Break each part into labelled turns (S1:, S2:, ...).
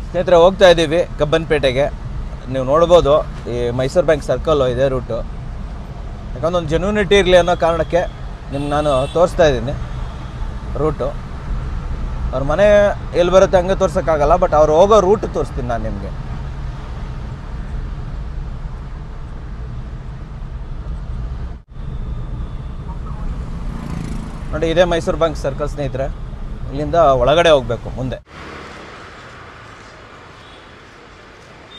S1: ಸ್ನೇಹಿತರೆ ಹೋಗ್ತಾ ಇದ್ದೀವಿ ಕಬ್ಬನ್ಪೇಟೆಗೆ. ನೀವು ನೋಡ್ಬೋದು ಈ ಮೈಸೂರು ಬ್ಯಾಂಕ್ ಸರ್ಕಲ್ಲು ಇದೇ ರೂಟು. ಯಾಕಂದ್ರೆ ಒಂದು ಜೆನ್ಯೂನಿಟಿ ಇರಲಿ ಅನ್ನೋ ಕಾರಣಕ್ಕೆ ನಿಮ್ಗೆ ನಾನು ತೋರಿಸ್ತಾ ಇದ್ದೀನಿ ರೂಟು. ಅವ್ರ ಮನೆ ಎಲ್ಲಿ ಬರುತ್ತೆ ಹಂಗೆ ತೋರ್ಸೋಕ್ಕಾಗಲ್ಲ, ಬಟ್ ಅವ್ರು ಹೋಗೋ ರೂಟ್ ತೋರಿಸ್ತೀನಿ ನಾನು ನಿಮಗೆ. ನೋಡಿ ಇದೇ ಮೈಸೂರು ಬ್ಯಾಂಕ್ ಸರ್ಕಲ್ ಸ್ನೇಹಿತರೆ. ಇಲ್ಲಿಂದ ಒಳಗಡೆ ಹೋಗಬೇಕು ಮುಂದೆ.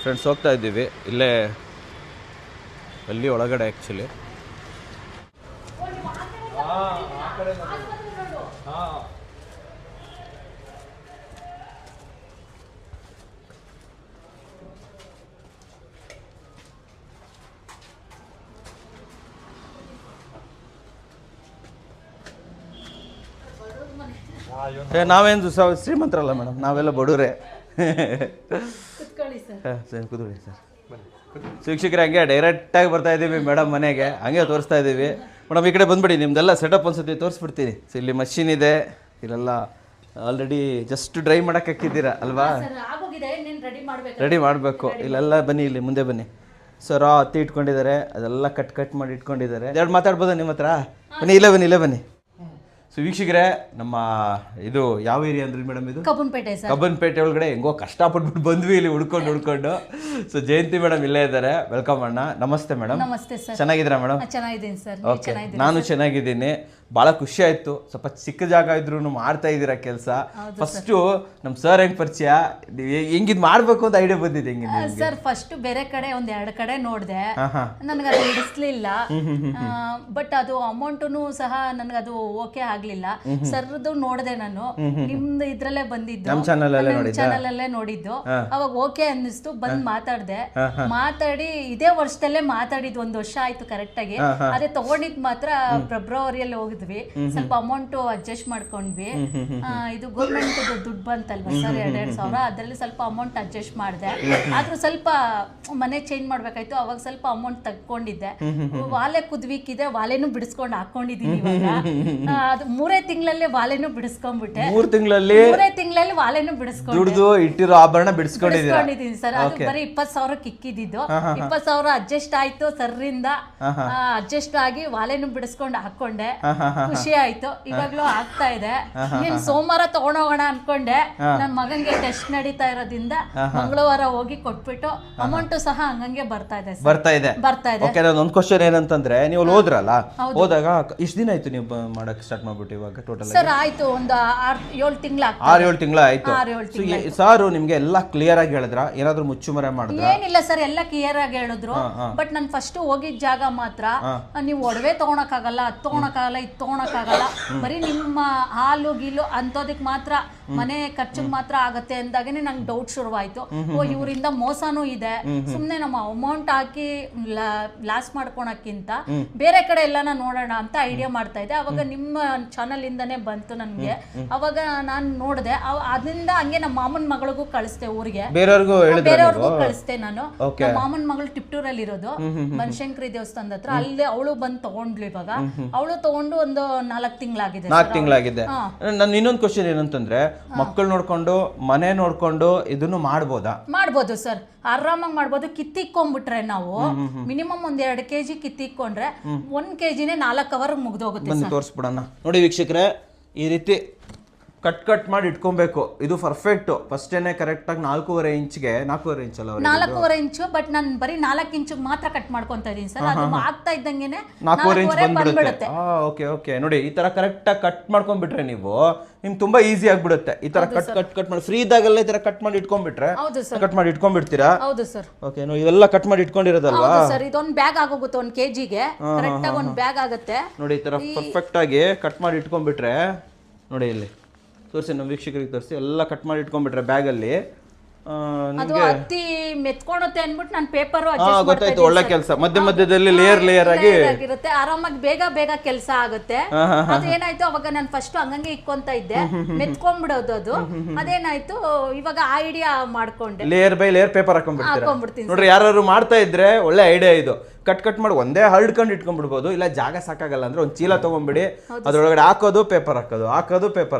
S1: ಫ್ರೆಂಡ್ಸ್ ಹೋಗ್ತಾ ಇದ್ದೀವಿ ಇಲ್ಲೇ ಅಲ್ಲಿ ಒಳಗಡೆ ಆ್ಯಕ್ಚುಲಿ. ನಾವೇನು ಶ್ರೀಮಂತರಲ್ಲ ಮೇಡಮ್, ನಾವೆಲ್ಲ ಬಡವರೇ. ಕೂತ್ಕೊಳ್ಳಿ ಸರ್. ಶಿಕ್ಷಕರು ಹಂಗೆ ಡೈರೆಕ್ಟಾಗಿ ಬರ್ತಾ ಇದ್ದೀವಿ ಮೇಡಮ್ ಮನೆಗೆ, ಹಂಗೆ ತೋರಿಸ್ತಾ ಇದ್ದೀವಿ. ಮೇಡಮ್ ಈ ಕಡೆ ಬಂದ್ಬಿಡಿ, ನಿಮ್ದೆಲ್ಲ ಸೆಟಪ್ ಒಂದ್ಸತಿ ತೋರಿಸ್ಬಿಡ್ತೀನಿ. ಸೊ ಇಲ್ಲಿ ಮಷಿನ್ ಇದೆ, ಇಲ್ಲೆಲ್ಲ ಆಲ್ರೆಡಿ ಜಸ್ಟ್ ಡ್ರೈ ಮಾಡಕ್ಕೆ ಹಾಕಿದ್ದೀರಾ ಅಲ್ವಾ? ರೆಡಿ ಮಾಡಬೇಕು. ಇಲ್ಲೆಲ್ಲ ಬನ್ನಿ, ಇಲ್ಲಿ ಮುಂದೆ ಬನ್ನಿ. ಸೊ ರಾ ಹತ್ತಿ ಇಟ್ಕೊಂಡಿದ್ದಾರೆ, ಅದೆಲ್ಲ ಕಟ್ ಮಾಡಿ ಇಟ್ಕೊಂಡಿದ್ದಾರೆ. ಎರಡು ಮಾತಾಡ್ಬೋದಾ ನಿಮ್ಮ ಹತ್ರ? ಬನ್ನಿ, ಇಲ್ಲೇ ಬನ್ನಿ. ಸೊ ವೀಕ್ಷಕರೇ, ನಮ್ಮ ಇದು ಯಾವ ಏರಿಯಾ ಅಂದ್ರಿ ಮೇಡಮ್? ಇದು ಕಬ್ಬನ್ಪೇಟೆ ಒಳಗಡೆ ಹೆಂಗೋ ಕಷ್ಟಪಟ್ಬಿಟ್ಟು ಬಂದ್ವಿ ಇಲ್ಲಿ ಹುಡ್ಕೊಂಡು. ಸೊ ಜಯಂತಿ ಮೇಡಮ್ ಇಲ್ಲೇ ಇದ್ದಾರೆ. ವೆಲ್ಕಮ್ ಅಣ್ಣ. ನಮಸ್ತೆ ಮೇಡಮ್. ಚೆನ್ನಾಗಿದ್ದೀರಾ ಮೇಡಮ್? ಓಕೆ, ನಾನು ಚೆನ್ನಾಗಿದ್ದೀನಿ. ಭಾಳ ಖುಷಿ ಆಯ್ತು. ಸ್ವಲ್ಪ ಚಿಕ್ಕ ಜಾಗ ಇದ್ರು ಮಾಡ್ತಾ ಇದ್ದೀರಾ ಕೆಲಸ. ಫಸ್ಟು ನಮ್ಮ ಸರ್ ಹೆಂಗ್ ಪರಿಚಯ, ಹೆಂಗಿದ್ ಮಾಡ್ಬೇಕು ಅಂತ ಐಡಿಯಾ ಬಂದಿದೆ ಹೆಂಗೆ
S2: ಸರ್? ಫಸ್ಟ್ ಬೇರೆ ಕಡೆ ಒಂದ್ 2 ಕಡೆ ನೋಡಿದೆ, ನನ್ಗೆ ಅದು ಹಿಡಿಸ್ಲಿಲ್ಲ. ಬಟ್ ಅದು ಅಮೌಂಟು ಸಹ ನನ್ಗದು ಓಕೆ ಆಗ್ಲಿಲ್ಲ. ಸರ್ದು ನೋಡಿದೆ ನಾನು, ನಿಮ್ದು ಇದ್ರಲ್ಲೇ ಬಂದಿದ್ದು, ನಮ್ಮ ಚಾನಲ್ ಅಲ್ಲೇ ನೋಡಿದ್ದು. ಅವಾಗ ಓಕೆ ಅನ್ನಿಸ್ತು, ಬಂದ್ ಮಾತಾಡಿ ಇದೇ ವರ್ಷದಲ್ಲೇ ಮಾತಾಡಿದ್ 1 ವರ್ಷ ಆಯ್ತು ಕರೆಕ್ಟ್ ಆಗಿ. ಅದೇ ತಗೊಂಡಿದ್ ಮಾತ್ರ ಫೆಬ್ರವರಿಯಲ್ಲಿ ಹೋಗಿದ್ವಿ. ಸ್ವಲ್ಪ ಅಮೌಂಟ್ ಅಡ್ಜಸ್ಟ್ ಮಾಡ್ಕೊಂಡ್ವಿ. ಇದು ಗೌರ್ಮೆಂಟ್ ದುಡ್ಡು ಬಂತಲ್ವಾ ಸರ್, 2,000 ಸಾವಿರ, ಅದ್ರಲ್ಲಿ ಸ್ವಲ್ಪ ಅಮೌಂಟ್ ಅಡ್ಜಸ್ಟ್ ಮಾಡಿದೆ. ಆದ್ರೂ ಸ್ವಲ್ಪ ಮನೆ ಚೇಂಜ್ ಮಾಡ್ಬೇಕಾಯ್ತು, ಅವಾಗ ಸ್ವಲ್ಪ ಅಮೌಂಟ್ ತಗೊಂಡಿದ್ದೆ. ವಾಲೆ ಕುದ್ವಿಕ್ಕಿದೆ, ವಾಲೆನೂ ಬಿಡಿಸ್ಕೊಂಡು ಹಾಕೊಂಡಿದೀನಿ ಇವಾಗ. ಅದು 3 ತಿಂಗಳಲ್ಲೇ ವಾಲೆನೂ ಬಿಡಿಸ್ಕೊಂಡ್ಬಿಟ್ಟೆ.
S1: 3 ತಿಂಗಳಲ್ಲಿ
S2: ವಾಲೆನೂ ಬಿಡಿಸ್ಕೊಂಡು
S1: ದುಡ್ದು ಇಟ್ಟಿರೋ ಆಭರಣ ಬಿಡಿಸ್ಕೊಂಡಿದ್ದೀನಿ
S2: ಸರ್. ಅದು ಬರೀ 20,000 ಕಿಕ್ಕಿದ್ದು. 20,000 ಅಡ್ಜಸ್ಟ್ ಆಯ್ತು ಸರ್ರಿಂದ, ಅಡ್ಜಸ್ಟ್ ಆಗಿ ವಾಲೆನೂ ಬಿಡಿಸ್ಕೊಂಡು ಹಾಕೊಂಡೆ. ಖುಷಿ ಆಯ್ತು. ಇವಾಗ್ಲೂ ಆಗ್ತಾ ಇದೆ. ನೀನ್ ಸೋಮವಾರ ತಗೊಂಡೋಗೋಣ ಅನ್ಕೊಂಡೆ, ನನ್ ಮಗಂಗೆ ಟೆಸ್ಟ್ ನಡೀತಾ ಇರೋದ್ರಿಂದ ಮಂಗಳವಾರ ಹೋಗಿ ಕೊಟ್ಬಿಟ್ಟು ಅಮೌಂಟ್ ಸಹ ಹಂಗಂಗೆ ಬರ್ತಾ ಇದೆ.
S1: ಓಕೆ, ಒಂದು ಕ್ವಶನ್ ಏನಂತಂದ್ರೆ, ನೀವು ಹೋದ್ರಲ್ಲ, ಹೋದಾಗ ಇಷ್ಟು ದಿನ ಆಯ್ತು ನೀವು ಮಾಡಕ್ ಸ್ಟಾರ್ಟ್ ಮಾಡ್ಬಿಟ್ಟು? ಇವಾಗ ಟೋಟಲ್
S2: ಸರ್ ಆಯ್ತು ಒಂದು 6-7
S1: ತಿಂಗಳು ಆಯ್ತು. ಸಾರು ನಿಮ್ಗೆ ಎಲ್ಲ ಕ್ಲಿಯರ್ ಆಗಿ ಹೇಳಿದ್ರ? ಏನಾದ್ರು ಮುಚ್ಚುಮರೆ ಮಾಡಿದ್ರ?
S2: ಏನಿಲ್ಲ ಸರ್, ಎಲ್ಲ ಕ್ಲಿಯರ್ ಆಗಿ ಹೇಳಿದ್ರು. ಬಟ್ ನಾನು ಫಸ್ಟ್ ಹೋಗಿದ್ ಜಾಗ ಮಾತ್ರ, ನೀವು ಒಡವೆ ತಗೊಳಕ್ಕಾಗಲ್ಲ, ಅದು ತಗೊಳಕ್ಕಾಗಲ್ಲ, ಇದು ತಗೊಳಕ್ಕಾಗಲ್ಲ, ಬರೀ ನಿಮ್ಮ ಹಾಲು ಗೀಲು ಅಂತೋದಕ್ ಮಾತ್ರ, ಮನೆ ಖರ್ಚಿಗೆ ಮಾತ್ರ ಆಗತ್ತೆ ಅಂದಾಗನೇ ನಂಗೆ ಡೌಟ್ ಶುರುವಾಯ್ತು. ಓ, ಇವರಿಂದ ಮೋಸನೂ ಇದೆ, ಸುಮ್ನೆ ನಮ್ಮ ಅಮೌಂಟ್ ಹಾಕಿ ಲಾಸ್ ಮಾಡ್ಕೊಳಕ್ಕಿಂತ ಬೇರೆ ಕಡೆ ಎಲ್ಲಾನ ನೋಡೋಣ ಅಂತ ಐಡಿಯಾ ಮಾಡ್ತಾ ಇದ್ದೆ. ಅವಾಗ ನಿಮ್ಮ ಚಾನಲ್ ಇಂದಾನೆ ಬಂತು ನನ್ಗೆ. ಅವಾಗ ನಾನು ನೋಡಿದೆ, ಅದರಿಂದ ಹಂಗೆ ನಮ್ಮ ಮಾಮನ್ ಮಗಳಿಗೂ ಕಳಿಸ್ದೆ ಊರಿಗೆ, ಬೇರೆಯವ್ರಿಗೂ ಕಳಿಸ್ದೆ ನಾನು. ನಮ್ಮ ಮಾಮನ್ ಮಗಳು ಟಿಪ್ಟೂರಲ್ಲಿ ಇರೋದು, ಬನಶಂಕರಿ ದೇವಸ್ಥಾನದ ಹತ್ರ. ಅಲ್ಲಿ ಅವಳು ಬಂದು ತಗೊಂಡ್ಲು. ಇವಾಗ ಅವಳು ತಗೊಂಡು ಒಂದು 4 ತಿಂಗಳಾಗಿದೆ.
S1: ನನ್ನ ಇನ್ನೊಂದು ಕ್ವಶನ್ ಏನಂತಂದ್ರೆ, ಮಕ್ಕಳು ನೋಡ್ಕೊಂಡು ಮನೆ ನೋಡ್ಕೊಂಡು ಇದನ್ನು ಮಾಡ್ಬೋದು
S2: ಸರ್, ಆರಾಮಾಗಿ ಮಾಡ್ಬೋದು. ಕಿತ್ತಿಕ್ಕೊಂಡ್ಬಿಟ್ರೆ ನಾವು ಮಿನಿಮಮ್ 1-2 kg ಕಿತ್ತಿಕ್ಕೊಂಡ್ರೆ 1 kgನೇ 4 ಅವರ್ ಮುಗ್ದೋಗುತ್ತೆ.
S1: ತೋರಿಸ್ಬಿಡೋಣ ನೋಡಿ ವೀಕ್ಷಕರೇ, ಈ ರೀತಿ ಕಟ್ ಮಾಡಿ ಇಟ್ಕೊಬೇಕು. ಇದು ಪರ್ಫೆಕ್ಟ್. ಫಸ್ಟೇನೆ ಕರೆಕ್ಟ್ ಆಗಿ 4.5 ಇಂಚ್ಗೆ 4.5 ಇಂಚ್ ಅಲ್ಲ,
S2: 4.5 ಇಂಚು. ಬಟ್ ನಾನು ಬರೀ 4 ಇಂಚಿಗೆ ಮಾತ್ರ ಕಟ್ ಮಾಡ್ಕೊಂತಾ ಇದೀನಿ ಸರ್. ಅದು ಆಗ್ತಾ ಇದ್ದಂಗೆನೆ
S1: 4.5 ಇಂಚ್ ಬಂದ್ಬಿಡುತ್ತೆ. ಓಕೆ ನೋಡಿ, ಈ ತರ ಕರೆಕ್ಟ್ ಆಗಿ ಕಟ್ ಮಾಡ್ಕೊಂಡ್ಬಿಟ್ರೆ ನೀವು ನಿಮ್ಗೆ ತುಂಬಾ ಈಸಿ ಆಗ್ಬಿಡುತ್ತೆ. ಈ ತರ ಕಟ್ ಮಾಡಿ ಫ್ರೀ ಇದ್ದಾಗಲ್ಲ ಈ ತರ ಕಟ್ ಮಾಡಿ ಇಟ್ಕೊಂಡ್ಬಿಟ್ರೆ, ಕಟ್ ಮಾಡಿ ಇಟ್ಕೊಂಡ್ಬಿಡ್ತೀರಾ?
S2: ಹೌದು ಸರ್.
S1: ಓಕೆ, ಇವೆಲ್ಲ ಕಟ್ ಮಾಡಿ ಇಟ್ಕೊಂಡಿರೋದಲ್ವಾ
S2: ಸರ್? ಇದೊಂದು ಬ್ಯಾಗ್ ಆಗೋಗುತ್ತೆ, 1 kgಗೆ ಕರೆಕ್ಟ್ ಆಗಿ 1 ಬ್ಯಾಗ್ ಆಗುತ್ತೆ
S1: ನೋಡಿ. ಈ ತರ ಪರ್ಫೆಕ್ಟ್ ಆಗಿ ಕಟ್ ಮಾಡಿ ಇಟ್ಕೊಂಡ್ಬಿಟ್ರೆ ನೋಡಿ, ಇಲ್ಲಿ ತೋರಿಸಿ ನಮ್ಮ ವೀಕ್ಷಕರಿಗೆ ತೋರಿಸಿ, ಎಲ್ಲ ಕಟ್ ಮಾಡಿ ಇಟ್ಕೊಂಡ್ಬಿಟ್ರೆ ಬ್ಯಾಗಲ್ಲಿ.
S2: ಅದು ಹತ್ತಿ ಮೆತ್ಕೊಳುತ್ತೆ ಅನ್ಬಿಟ್ಟು ನಾನು ಪೇಪರ್
S1: ಗೊತ್ತಾಯ್ತು, ಒಳ್ಳೆ ಕೆಲಸ. ಮಧ್ಯದಲ್ಲಿ ಲೇಯರ್
S2: ಆಗಿರುತ್ತೆ, ಆರಾಮಾಗಿ ಬೇಗ ಕೆಲಸ ಆಗುತ್ತೆ. ಅದು ಏನಾಯ್ತು, ಅವಾಗ ನಾನು ಫಸ್ಟ್ ಹಂಗಂಗೆ ಇಕ್ಕೊಂತ ಇದ್ದೆ, ಮೆತ್ಕೊಂಡ್ಬಿಡೋದು. ಅದು ಅದೇನಾಯ್ತು, ಇವಾಗ ಐಡಿಯಾ ಮಾಡ್ಕೊಂಡೆ,
S1: ಲೇಯರ್ ಬೈ ಲೇಯರ್ ಪೇಪರ್ ಹಾಕೊಂಡ್ಬಿಡ್ತೀನಿ ನೋಡ್ರಿ. ಯಾರು ಮಾಡ್ತಾ ಇದ್ರೆ ಒಳ್ಳೆ ಐಡಿಯಾ ಇದು. ಕಟ್ ಮಾಡಿ ಒಂದೇ ಹರಡ್ಕೊಂಡು ಇಟ್ಕೊಂಡ್ಬಿಡ್ಬೋದು. ಇಲ್ಲ ಜಾಗ ಸಾಕಾಗಲ್ಲ ಅಂದ್ರೆ ಒಂದು ಚೀಲ ತಗೊಂಡ್ಬಿಡಿ, ಅದ್ರೊಳಗಡೆ ಹಾಕೋದು ಪೇಪರ್ ಹಾಕೋದು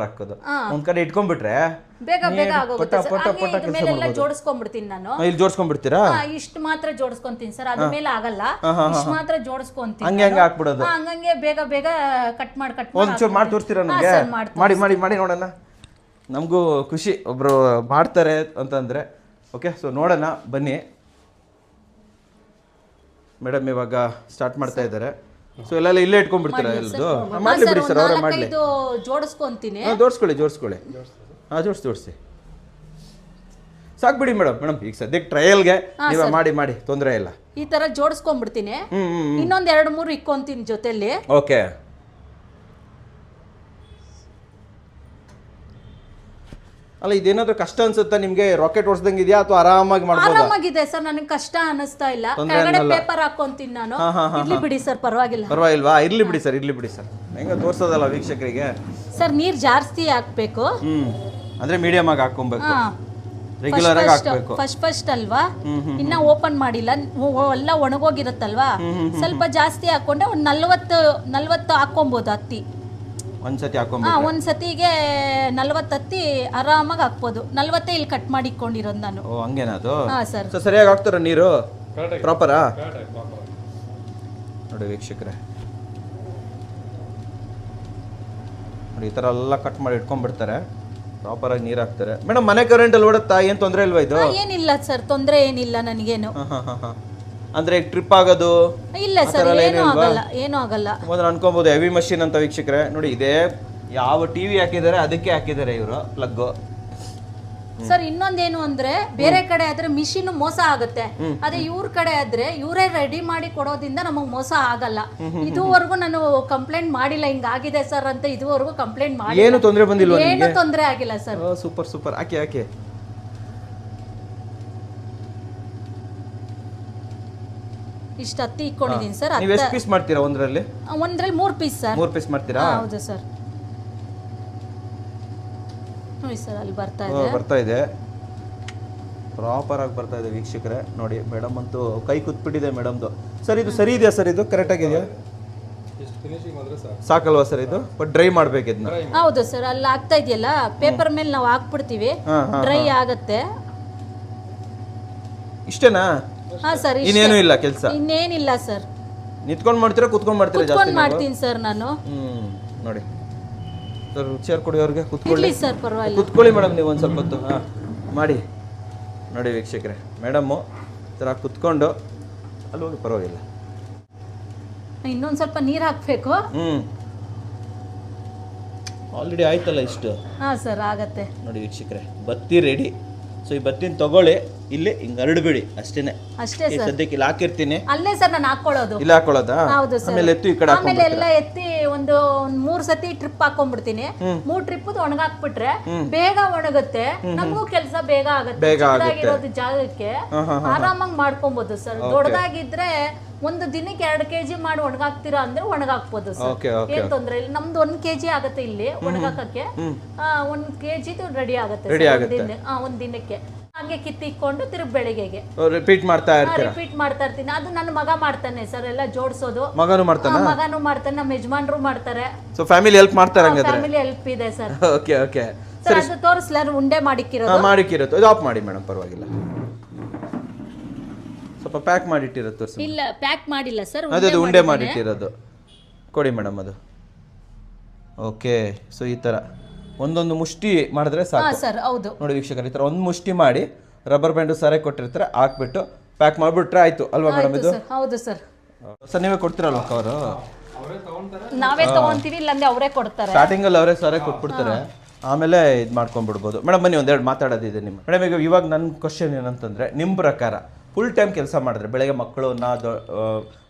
S1: ಒಂದ್ ಕಡೆ ಇಟ್ಕೊಂಡ್ಬಿಟ್ರೆ
S2: ಬೇಗ ಬೇಗ ಆಗೋಗುತ್ತೆ ಸರ್. ಹಾಗೆ ಇದ್ರ ಮೇಲೆಲ್ಲ ಜೋಡಿಸ್ಕೊಂಡ್ಬಿಡ್ತೀನಿ ನಾನು.
S1: ಇಲ್ಲಿ ಜೋಡಿಸ್ಕೊಂಡ್ಬಿಡ್ತೀರಾ?
S2: ಇಷ್ಟು ಮಾತ್ರ ಜೋಡಿಸ್ಕೊಂತೀನಿ ಸರ್, ಅದ್ರ ಮೇಲೆ ಆಗಲ್ಲ. ಇಷ್ಟು ಮಾತ್ರ ಜೋಡಿಸ್ಕೊಂತೀನಿ.
S1: ಹಂಗೆ ಹಾಕ್ಬಿಡೋದು.
S2: ಹಂಗಂಗೆ ಬೇಗ ಬೇಗ ಕಟ್ ಮಾಡಿ
S1: ಒಂಚೂರು ಮಾಡಿ ತೋರಿಸ್ತೀರಾ ನನಗೆ? ಮಾಡಿ ಮಾಡಿ ಮಾಡಿ ನೋಡೋಣ. ನಮಗೂ ಖುಷಿ ಒಬ್ರು ಮಾಡ್ತಾರೆ ಅಂತಂದ್ರೆ. ಓಕೆ, ಸೊ ನೋಡೋಣ ಬನ್ನಿ. ಮೇಡಮ್ ಇವಾಗ ಸ್ಟಾರ್ಟ್ ಮಾಡ್ತಾ ಇದ್ದಾರೆ. ಸೊ ಎಲ್ಲ ಇಲ್ಲೇ ಇಟ್ಕೊಂಡ್ಬಿಡ್ತೀರಾ ಎಲ್ಲದು? ಮಾಡ್ಲಿ ಬಿಡಿ ಸರ್, ಅವರೇ ಮಾಡ್ಲಿ.
S2: ಜೋಡಿಸ್ಕೊಂತೀನಿ.
S1: ಜೋಡಿಸ್ಕೊಳ್ಳಿ. ಹಾಂ, ಜೋಡಿಸಿ ಸಾಕು ಬಿಡಿ ಮೇಡಮ್. ಈಗ ಸದ್ಯಕ್ಕೆ ಟ್ರಯಲ್ಗೆ ನೀವು ಮಾಡಿ ತೊಂದರೆ ಇಲ್ಲ.
S2: ಈ ತರ ಜೋಡಿಸ್ಕೊಂಡ್ಬಿಡ್ತೀನಿ. ಇನ್ನೊಂದ್ 2-3 ಇಕ್ಕೊಂತೀನಿ ಜೊತೆಲಿ.
S1: ಓಕೆ. ಅಲ್ಲ, ಇದೇನಾದ್ರೂ ಕಷ್ಟ ಅನ್ಸುತ್ತಾ ನಿಮ್ಗೆ? ರಾಕೆಟ್ ಓಡಿಸ್ದಂಗೆ ಇದೆಯಾ ಅಥವಾ ಆರಾಮಾಗಿ ಮಾಡ್ಬೋದಾ?
S2: ಆರಾಮಾಗಿದೆ ಸರ್, ನನಗೆ ಕಷ್ಟ ಅನಿಸ್ತಾ ಇಲ್ಲ. ಕೆಳಗಡೆ ಪೇಪರ್ ಹಾಕೊಂತೀನಿ ನಾನು. ಇರ್ಲಿ ಬಿಡಿ ಸರ್,
S1: ಪರವಾಗಿಲ್ವಾ? ಇರ್ಲಿ ಬಿಡಿ ಸರ್. ಹೆಂಗ ತೋರ್ಸೋದಲ್ಲ ವೀಕ್ಷಕರಿಗೆ.
S2: ಸರ್, ನೀರ್ ಜಾಸ್ತಿ ಹಾಕ್ಬೇಕು.
S1: ಅಂದ್ರೆ ಮೀಡಿಯಂ ಆಗಿ ಹಾಕೊಬೇಕು, ರೆಗ್ಯುಲರ್ ಆಗಿ ಹಾಕ್ಬೇಕು.
S2: ಫಸ್ಟ್ ಅಲ್ವಾ, ಇನ್ನ ಓಪನ್ ಮಾಡಿಲ್ಲ, ಎಲ್ಲ ಒಣಗೋಗಿರುತ್ತಲ್ವಾ. ಸ್ವಲ್ಪ ಜಾಸ್ತಿ ಹಾಕೊಂಡೆ ಒಂದ್ 40 ಹಾಕೊಬಹುದು ಹತ್ತಿ.
S1: ಒಂದ್ಸತಿ ಹಾಕೊಂಡ್ಬಿಟ್ಟು
S2: ಒಂದ್ಸತಿಗೆ 40 ಹತ್ತಿ ಆರಾಮಾಗಿ ಹಾಕ್ಬೋದು. 40 ಇಲ್ಲಿ ಕಟ್ ಮಾಡಿ ಇಟ್ಕೊಂಡಿರೋದು ನಾನು.
S1: ಓ, ಹಂಗೇನಾ ಅದು?
S2: ಸರ್.
S1: ಸರಿಯಾಗಿ ಹಾಕ್ತಾರ ನೀರು? ಪ್ರಾಪರಾ? ನೋಡಿ ವೀಕ್ಷಕರೇ, ನೋಡಿ ಈ ತರ ಎಲ್ಲ ಕಟ್ ಮಾಡಿ ಇಟ್ಕೊಂಡ್ಬಿಡ್ತಾರೆ. ಪ್ರಾಪರ್ ಆಗಿ ನೀರು ಹಾಕ್ತಾರೆ. ಮೇಡಮ್, ಮನೆ ಕರೆಂಟ್ ಅಲ್ಲಿ ಓಡುತ್ತಾ? ಏನ್ ತೊಂದರೆ ಇಲ್ವಾ ಇದು?
S2: ಏನಿಲ್ಲ ಸರ್, ತೊಂದರೆ ಏನಿಲ್ಲ ನನಗೇನು.
S1: ಅಂದ್ರೆ ಟ್ರಿಪ್ ಆಗೋದು
S2: ಇಲ್ಲ ಸರ್, ಏನು ಆಗಲ್ಲ.
S1: ಮೊದಲು ಅನ್ಕೊಬಹುದು ಹೆವಿ ಮಷಿನ್ ಅಂತ. ವೀಕ್ಷಕರೇ ನೋಡಿ, ಇದೇ ಯಾವ ಟಿವಿ ಹಾಕಿದ್ದಾರೆ ಅದಕ್ಕೆ ಹಾಕಿದ್ದಾರೆ ಇವರು ಪ್ಲಗ್.
S2: ಸರ್, ಇನ್ನೊಂದೇನು ಅಂದ್ರೆ, ಬೇರೆ ಕಡೆ ಆದ್ರೆ ಮಿಷಿನ್ ಮೋಸ ಆಗುತ್ತೆ. ಅದೇ ಇವ್ರ ಕಡೆ ಆದ್ರೆ ಇವರೇ ರೆಡಿ ಮಾಡಿ ಕೊಡೋದ್ರಿಂದ ನಮಗ್ ಮೋಸ ಆಗಲ್ಲ. ಇದುವರೆಗೂ ನಾನು ಕಂಪ್ಲೇಂಟ್ ಮಾಡಿಲ್ಲ, ಹಿಂಗಾಗಿದೆ ಸರ್ ಅಂತ ಇದುವರೆಗೂ ಕಂಪ್ಲೇಂಟ್ ಮಾಡಿ.
S1: ಏನು ತೊಂದರೆ ಬಂದಿಲ್ಲ?
S2: ಏನು ತೊಂದರೆ ಆಗಿಲ್ಲ ಸರ್.
S1: ಸೂಪರ್. ಹಾಕಿ
S2: ಇಷ್ಟು ಹತ್ತಿ ಇಟ್ಕೊಂಡಿದ್ದೀನಿ ಸರ್.
S1: ನೀವು ಎಷ್ಟು ಪೀಸ್ ಮಾಡ್ತೀರಾ ಒಂದ್ರಲ್ಲಿ?
S2: 3 ಪೀಸ್ ಸರ್.
S1: 3 ಪೀಸ್ ಮಾಡ್ತೀರಾ?
S2: ಹೌದು ಸರ್. ನೋಡಿ ಸರ್, ಅಲ್ಲಿ ಬರ್ತಾ
S1: ಇದೆ. ಪ್ರಾಪರ್ ಆಗಿ ಬರ್ತಾ ಇದೆ ವೀಕ್ಷಕರೇ. ನೋಡಿ, ಮೇಡಮ್ ಅಂತೂ ಕೈ ಕುತ್ಬಿಟ್ಟಿದೆ ಮೇಡಮ್ದು. ಸರ್, ಇದು ಸರಿ ಇದೆಯಾ ಸರ್? ಇದು ಕರೆಕ್ಟ್ ಆಗಿದೆಯಾ? ಸಾಕಲ್ವಾ ಸರ್ ಇದು? ಬಟ್ ಡ್ರೈ ಮಾಡ್ಬೇಕು ಇದನ್ನ.
S2: ಹೌದು ಸರ್, ಅಲ್ಲಿ ಆಗ್ತಾ ಇದೆಯಲ್ಲ, ಪೇಪರ್ ಮೇಲೆ ನಾವು ಹಾಕ್ಬಿಡ್ತೀವಿ, ಡ್ರೈ ಆಗತ್ತೆ.
S1: ಇಷ್ಟೇನಾ?
S2: ಹಾ ಸರ್,
S1: ಇನ್ನೇನು ಇಲ್ಲ ಕೆಲಸ?
S2: ಇನ್ನೇನಿಲ್ಲ ಸರ್.
S1: ನಿಂತ್ಕೊಂಡು ಮಾಡ್ತೀರಾ ಕುತ್ಕೊಂಡು ಮಾಡ್ತೀರಾ? ಜಾಸ್ತಿ
S2: ಮಾಡ್ತೀನಿ ಸರ್ ನಾನು.
S1: ನೋಡಿ ಸರ್, ಚೇರ್ ಕೊಡಿ ಅವ್ರಿಗೆ, ಕುತ್ಕೊಳ್ಳಿ
S2: ಸರ್. ಪರವಾಗಿಲ್ಲ,
S1: ಕುತ್ಕೊಳ್ಳಿ ಮೇಡಮ್. ನೀವು ಒಂದು ಸ್ವಲ್ಪ ಹೊತ್ತು ಮಾಡಿ. ನೋಡಿ ವೀಕ್ಷಕರೇ, ಮೇಡಮ್ಮು ಥರ ಕುತ್ಕೊಂಡು ಅಲ್ಲಿ ಹೋಗಿ. ಪರವಾಗಿಲ್ಲ,
S2: ಇನ್ನೊಂದು ಸ್ವಲ್ಪ ನೀರು ಹಾಕ್ಬೇಕು.
S1: ಆಲ್ರೆಡಿ ಆಯ್ತಲ್ಲ ಇಷ್ಟು.
S2: ಹಾ ಸರ್, ಆಗತ್ತೆ.
S1: ನೋಡಿ ವೀಕ್ಷಕರೇ, ಬತ್ತಿ ರೆಡಿ. ಸೊ ಈ ಬತ್ತಿನ ತಗೊಳ್ಳಿ, ಇಲ್ಲಿ ಹಿಂಗೆ ಹರಡ್ಬಿಡಿ ಅಷ್ಟೇನೆ.
S2: ಅಷ್ಟೇ ಸರ್.
S1: ಸದ್ಯಕ್ಕೆ ಇಲ್ಲಿ ಹಾಕಿರ್ತೀನಿ.
S2: ಅಲ್ಲೇ ಸರ್ ನಾನು ಹಾಕೊಳ್ಳೋದು.
S1: ಇಲ್ಲ ಹಾಕೊಳ್ಳೋದಾ?
S2: ಹೌದು ಸರ್.
S1: ಆಮೇಲೆ ಎತ್ತು ಈ ಕಡೆ
S2: ಆಮೇಲೆ ಎಲ್ಲ ಎತ್ತಿ ಒಂದು 3 ಸತಿ ಟ್ರಿಪ್ ಹಾಕೊಂಡ್ಬಿಡ್ತೀನಿ. 3 ಟ್ರಿಪ್ ಒಣಗಾಕ್ಬಿಟ್ರೆ ಬೇಗ ಒಣಗುತ್ತೆ, ನಮಗೂ ಕೆಲಸ ಬೇಗ ಆಗುತ್ತೆ. ಚಿಕ್ಕದಾಗಿರೋದು ಜಾಗಕ್ಕೆ ಆರಾಮಾಗಿ ಮಾಡ್ಕೊಬಹುದು ಸರ್. ದೊಡ್ಡದಾಗಿದ್ರೆ ಒಂದು ದಿನಕ್ಕೆ 2 kg ಮಾಡಿ ಒಣಗಾಕ್ತೀರಾ ಅಂದ್ರೆ ಒಣಗಾಕ್ಬೋದು ಸರ್, ಏನ್ ತೊಂದ್ರೆ ಇಲ್ಲ. ನಮ್ದು 1 kg ಆಗುತ್ತೆ ಇಲ್ಲಿ ಒಣಗಾಕಕ್ಕೆ. 1 kg ರೆಡಿ ಆಗುತ್ತೆ ಒಂದ್ ದಿನಕ್ಕೆ. ಹಂಗೆ ಕಿತ್ತಿಕೊಂಡು ತಿರುಗಿ ಬೆಳಿಗ್ಗೆಗೆ
S1: ರಿಪೀಟ್ ಮಾಡ್ತಾ
S2: ಇರ್ತೀನಿ. ಅದು ನನ್ನ ಮಗ ಮಾಡ್ತಾನೆ ಸರ್, ಎಲ್ಲ ಜೋಡಿಸೋದು.
S1: ಮಗನು
S2: ಮಾಡ್ತಾನೆ, ನಮ್ಮ ಯಜಮಾನ್ರು ಮಾಡ್ತಾರೆ.
S1: ಸೊ ಫ್ಯಾಮಿಲಿ ಹೆಲ್ಪ್ ಮಾಡ್ತಾರೆ?
S2: ಫ್ಯಾಮಿಲಿ ಹೆಲ್ಪ್ ಇದೆ ಸರ್.
S1: ಓಕೆ
S2: ಸರ್, ಅದು ತೋರಿಸ್ಲಾರ ಉಂಡೆ ಮಾಡಿಕ್ಕಿರೋದು.
S1: ಇದು ಆಫ್ ಮಾಡಿ ಮೇಡಮ್, ಪರವಾಗಿಲ್ಲ. ಸ್ವಲ್ಪ ಪ್ಯಾಕ್ ಮಾಡಿಟ್ಟಿರೋದು ತೋರಿಸಿ.
S2: ಇಲ್ಲ, ಪ್ಯಾಕ್ ಮಾಡಿಲ್ಲ ಸರ್,
S1: ಅದು ಉಂಡೆ ಮಾಡಿಟ್ಟಿರೋದು ಕೊಡಿ ಮೇಡಮ್. ಅದು ಓಕೆ. ಸೊ ಈ ತರ ಒಂದೊಂದು ಮುಷ್ಟಿ ಮಾಡಿದ್ರೆ ಸಾಕು
S2: ಸರ್. ಹೌದು
S1: ನೋಡಿ ವೀಕ್ಷಕರು, ಈ ತರ ಒಂದು ಮುಷ್ಟಿ ಮಾಡಿ ರಬ್ಬರ್ ಬ್ಯಾಂಡ್ ಸಾರೆ ಕೊಟ್ಟಿರ್ತಾರೆ, ಹಾಕ್ಬಿಟ್ಟು ಪ್ಯಾಕ್ ಮಾಡಿಬಿಟ್ರೆ ಆಯ್ತು ಅಲ್ವಾ ಮೇಡಮ್? ಇದು
S2: ಹೌದು ಸರ್.
S1: ಸರ್, ನೀವೇ ಕೊಡ್ತೀರಲ್ವ ಕವರು?
S2: ನಾವೇ ತಗೊಂತೀವಿ, ಇಲ್ಲಾಂದ್ರೆ ಅವರೇ ಕೊಡ್ತಾರೆ.
S1: ಸ್ಟಾರ್ಟಿಂಗ್ ಅಲ್ಲಿ ಅವರೇ ಸಾರೆ ಕೊಟ್ಬಿಡ್ತಾರೆ, ಆಮೇಲೆ ಇದು ಮಾಡ್ಕೊಂಡ್ಬಿಡ್ಬೋದು. ಮೇಡಮ್ ಬನ್ನಿ, ಒಂದೆರಡು ಮಾತಾಡೋದಿದೆ ನಿಮ್ಮ ಮೇಡಮ್. ಇವಾಗ ನನ್ನ ಕ್ವಶನ್ ಏನಂತಂದ್ರೆ, ನಿಮ್ಮ ಪ್ರಕಾರ ಫುಲ್ ಟೈಮ್ ಕೆಲಸ ಮಾಡಿದ್ರೆ, ಬೆಳಗ್ಗೆ ಮಕ್ಕಳನ್ನ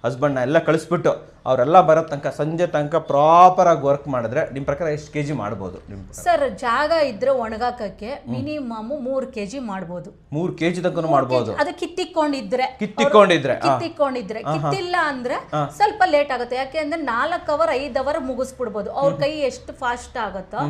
S1: ಹಸ್ಬೆಂಡ್ನ ಎಲ್ಲ ಕಳಿಸ್ಬಿಟ್ಟು ಅವರೆಲ್ಲ ಬರೋ ತನಕ ಸಂಜೆ ತನಕ ಪ್ರಾಪರ್ ಆಗಿ ವರ್ಕ್ ಮಾಡಿದ್ರೆ ನಿಮ್ಮ ಪ್ರಕಾರ ಎಷ್ಟು ಕೆಜಿ ಮಾಡ್ಬೋದು?
S2: ಸರ್, ಜಾಗ ಇದ್ರೆ ಒಣಗಾಕಕ್ಕೆ ಮಿನಿಮಮ್ 3 kg ಮಾಡ್ಬೋದು.
S1: 3 kg ತನಕ ಮಾಡ್ಬೋದು.
S2: ಅದು ಕಿತ್ತಿಕೊಂಡಿದ್ರೆ ಕಿತ್ತಿಲ್ಲ ಅಂದ್ರೆ ಸ್ವಲ್ಪ ಲೇಟ್ ಆಗುತ್ತೆ. ಯಾಕೆಂದ್ರೆ 4 ಅವರ್ 5 ಅವರ್ ಮುಗಿಸ್ಬಿಡ್ಬೋದು. ಅವ್ರ ಕೈ ಎಷ್ಟು ಫಾಸ್ಟ್ ಆಗುತ್ತೋ